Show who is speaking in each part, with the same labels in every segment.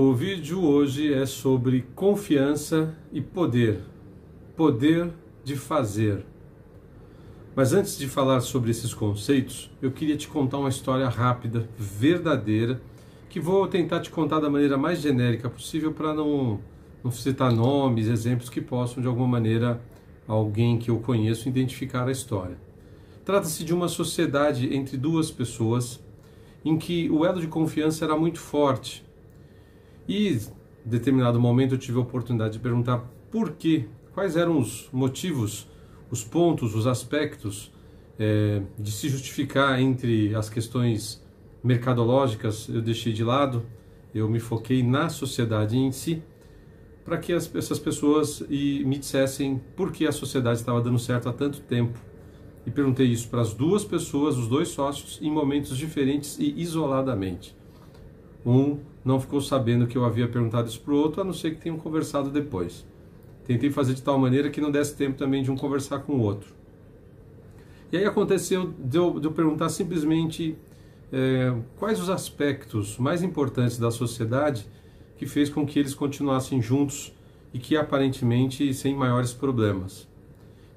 Speaker 1: O vídeo hoje é sobre confiança e poder, poder de fazer. Mas antes de falar sobre esses conceitos, eu queria te contar uma história rápida, verdadeira, que vou tentar te contar da maneira mais genérica possível para não citar nomes, exemplos que possam de alguma maneira alguém que eu conheço identificar a história. Trata-se de uma sociedade entre duas pessoas em que o elo de confiança era muito forte. E em determinado momento eu tive a oportunidade de perguntar por quê, quais eram os motivos, os pontos, os aspectos de se justificar entre as questões mercadológicas. Eu deixei de lado, eu me foquei na sociedade em si, para que essas pessoas me dissessem por que a sociedade estava dando certo há tanto tempo. E perguntei isso para as duas pessoas, os dois sócios, em momentos diferentes e isoladamente. Um não ficou sabendo que eu havia perguntado isso para o outro, a não ser que tenham conversado depois. Tentei fazer de tal maneira que não desse tempo também de um conversar com o outro. E aí aconteceu de eu perguntar simplesmente quais os aspectos mais importantes da sociedade que fez com que eles continuassem juntos e que aparentemente sem maiores problemas.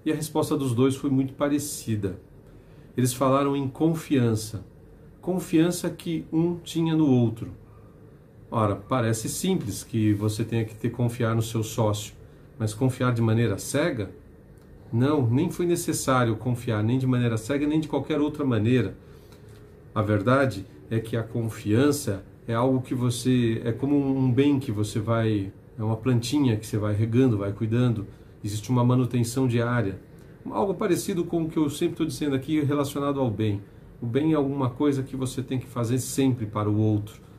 Speaker 1: E a resposta dos dois foi muito parecida. Eles falaram em confiança. Confiança que um tinha no outro. Ora, parece simples que você tenha que confiar no seu sócio, mas confiar de maneira cega? Não, nem foi necessário confiar nem de maneira cega, nem de qualquer outra maneira. A verdade é que a confiança é algo que é como um bem que você é uma plantinha que você vai regando, vai cuidando, existe uma manutenção diária. Algo parecido com o que eu sempre estou dizendo aqui relacionado ao bem. O bem é alguma coisa que você tem que fazer sempre para o outro.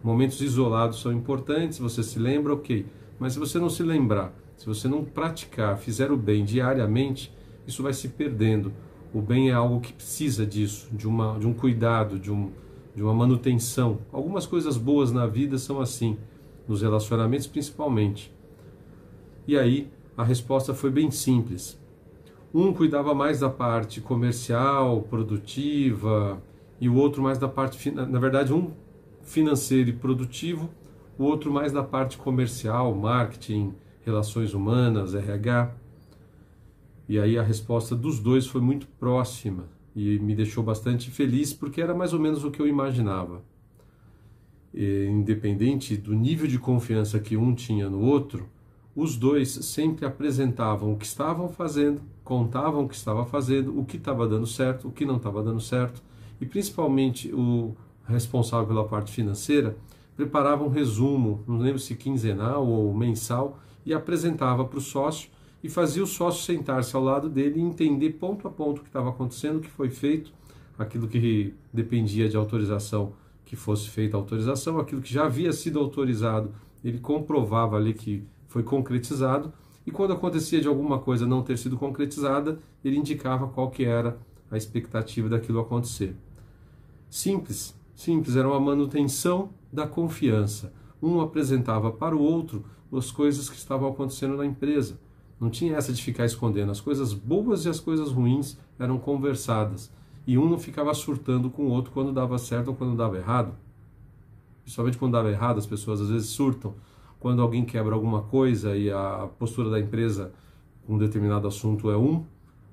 Speaker 1: Momentos isolados são importantes, você se lembra, ok. Mas se você não se lembrar, se você não praticar, fizer o bem diariamente, isso vai se perdendo. O bem é algo que precisa disso, de um cuidado, de uma manutenção. Algumas coisas boas na vida são assim, nos relacionamentos principalmente. E aí, a resposta foi bem simples. Um cuidava mais da parte comercial, produtiva, e o outro mais da parte, na verdade, um financeiro e produtivo, o outro mais da parte comercial, marketing, relações humanas, RH. E aí a resposta dos dois foi muito próxima e me deixou bastante feliz porque era mais ou menos o que eu imaginava. Independente do nível de confiança que um tinha no outro, os dois sempre apresentavam o que estavam fazendo, contavam o que estava fazendo, o que estava dando certo, o que não estava dando certo, e principalmente o responsável pela parte financeira preparava um resumo, não lembro se quinzenal ou mensal, e apresentava para o sócio e fazia o sócio sentar-se ao lado dele e entender ponto a ponto o que estava acontecendo, o que foi feito, aquilo que dependia de autorização, que fosse feita a autorização, aquilo que já havia sido autorizado, ele comprovava ali que foi concretizado, e quando acontecia de alguma coisa não ter sido concretizada, ele indicava qual que era a expectativa daquilo acontecer. Simples, era uma manutenção da confiança. Um apresentava para o outro as coisas que estavam acontecendo na empresa. Não tinha essa de ficar escondendo. As coisas boas e as coisas ruins eram conversadas. E um não ficava surtando com o outro quando dava certo ou quando dava errado. Principalmente quando dava errado, as pessoas às vezes surtam. Quando alguém quebra alguma coisa e a postura da empresa com um determinado assunto é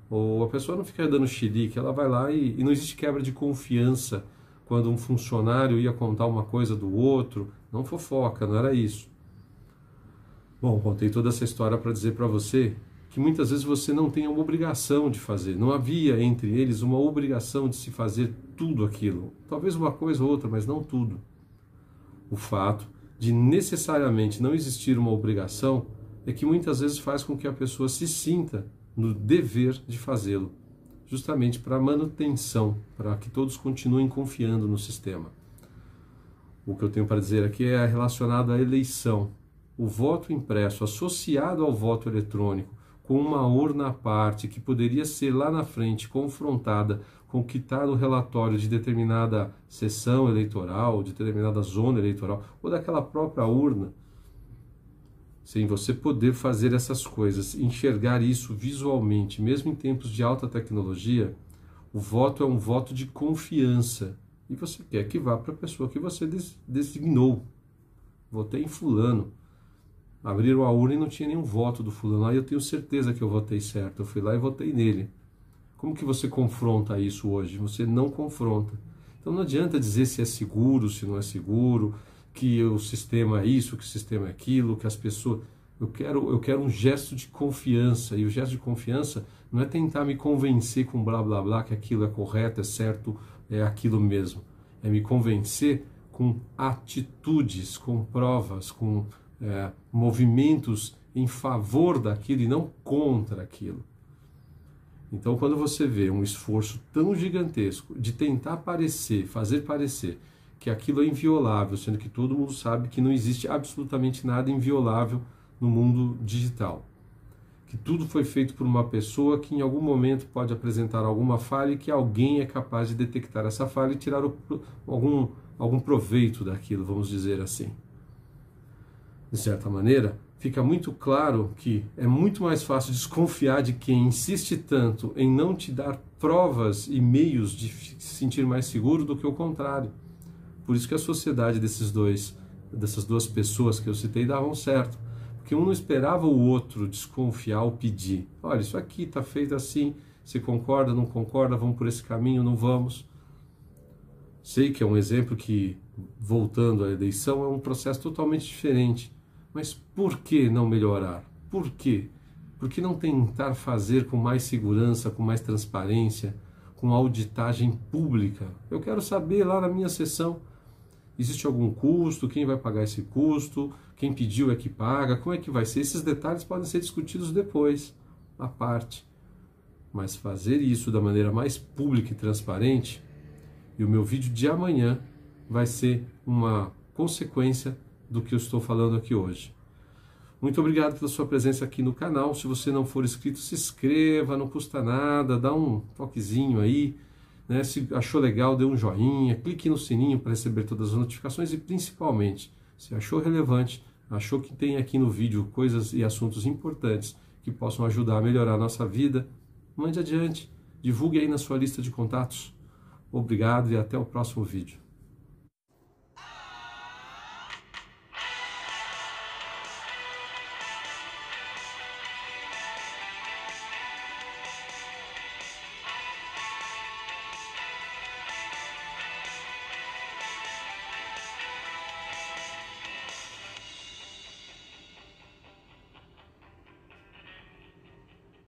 Speaker 1: ou a pessoa não fica dando xilique, ela vai lá e não existe quebra de confiança quando um funcionário ia contar uma coisa do outro, não fofoca, não era isso. Bom, contei toda essa história para dizer para você que muitas vezes você não tem uma obrigação de fazer, não havia entre eles uma obrigação de se fazer tudo aquilo, talvez uma coisa ou outra, mas não tudo. O fato de necessariamente não existir uma obrigação é que muitas vezes faz com que a pessoa se sinta no dever de fazê-lo, justamente para a manutenção, para que todos continuem confiando no sistema. O que eu tenho para dizer aqui é relacionado à eleição. O voto impresso associado ao voto eletrônico, com uma urna à parte, que poderia ser lá na frente confrontada com o que está no relatório de determinada sessão eleitoral, de determinada zona eleitoral, ou daquela própria urna, sem você poder fazer essas coisas, enxergar isso visualmente, mesmo em tempos de alta tecnologia, o voto é um voto de confiança. E você quer que vá para a pessoa que você designou. votei em fulano. Abriram a urna e não tinha nenhum voto do fulano. Aí eu tenho certeza que eu votei certo. Eu fui lá e votei nele. Como que você confronta isso hoje? Você não confronta. Então não adianta dizer se é seguro, se não é seguro, que o sistema é isso, que o sistema é aquilo, que as pessoas... Eu quero um gesto de confiança. E o gesto de confiança não é tentar me convencer com blá blá blá que aquilo é correto, é certo, é aquilo mesmo. É me convencer com atitudes, com provas, com movimentos em favor daquilo e não contra aquilo. Então, quando você vê um esforço tão gigantesco de tentar fazer parecer que aquilo é inviolável, sendo que todo mundo sabe que não existe absolutamente nada inviolável no mundo digital, que tudo foi feito por uma pessoa que em algum momento pode apresentar alguma falha e que alguém é capaz de detectar essa falha e tirar algum proveito daquilo, vamos dizer assim. De certa maneira, fica muito claro que é muito mais fácil desconfiar de quem insiste tanto em não te dar provas e meios de se sentir mais seguro do que o contrário. Por isso que a sociedade dessas duas pessoas que eu citei davam certo. Porque um não esperava o outro desconfiar ou pedir. Olha, isso aqui está feito assim, você concorda, não concorda, vamos por esse caminho, não vamos. Sei que é um exemplo que, voltando à eleição, é um processo totalmente diferente. Mas por que não melhorar? Por quê? Por que não tentar fazer com mais segurança, com mais transparência, com auditagem pública? Eu quero saber lá na minha sessão, existe algum custo? Quem vai pagar esse custo? Quem pediu é que paga? Como é que vai ser? Esses detalhes podem ser discutidos depois, à parte. Mas fazer isso da maneira mais pública e transparente, e o meu vídeo de amanhã vai ser uma consequência do que eu estou falando aqui hoje. Muito obrigado pela sua presença aqui no canal. Se você não for inscrito, se inscreva, não custa nada, dá um toquezinho aí, né? Se achou legal, dê um joinha, clique no sininho para receber todas as notificações e principalmente, se achou relevante, achou que tem aqui no vídeo coisas e assuntos importantes que possam ajudar a melhorar a nossa vida, mande adiante, divulgue aí na sua lista de contatos. Obrigado e até o próximo vídeo.